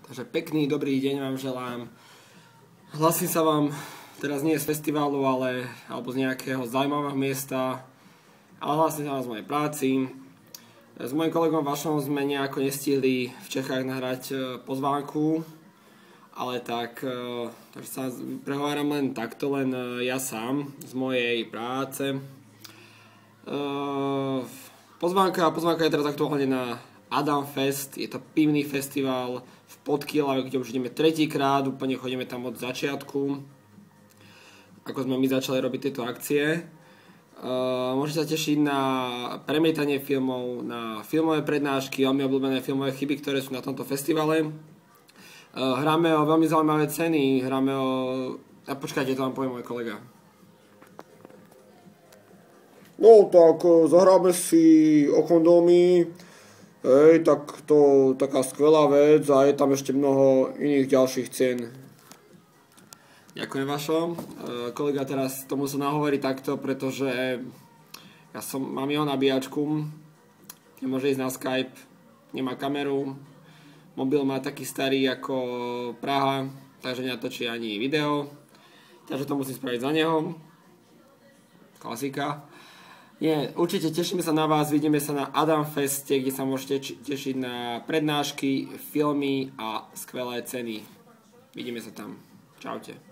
Takže pekný, dobrý deň vám želám. Hlasím sa vám teraz nie z festivalu, alebo z nejakého zaujímavého miesta, ale hlasím sa vám z mojej práci. S mojím kolegom Vašom sme nejako nestihli v Čechách nahrať pozvánku, ale takže sa prehováram len takto, len ja sám z mojej práce. Pozvánka je teraz aktuálne na Adam Fest, je to pivný festival v Podkýlave, kde už ideme tretíkrát, úplne chodíme tam od začiatku, ako sme my začali robiť tieto akcie. Môžete sa tešiť na premietanie filmov, na filmové prednášky, veľmi obľúbené filmové chyby, ktoré sú na tomto festivale. Hráme o veľmi zaujímavé ceny, počkajte, to vám povie môj kolega. No tak zahráme si o kondómy, tak to taká skvelá vec a je tam ešte mnoho iných ďalších cien. Ďakujem Vašo. Kolega teraz to musel nahovoriť takto, pretože mám jeho nabíjačku, nemôže ísť na Skype, nemá kameru, mobil má taký starý ako Praha, takže nenatočí ani video, takže to musím spraviť za neho. Klasika. Nie, určite tešíme sa na vás, vidíme sa na Adam Feste, kde sa môžete tešiť na prednášky, filmy a skvelé ceny. Vidíme sa tam. Čaute.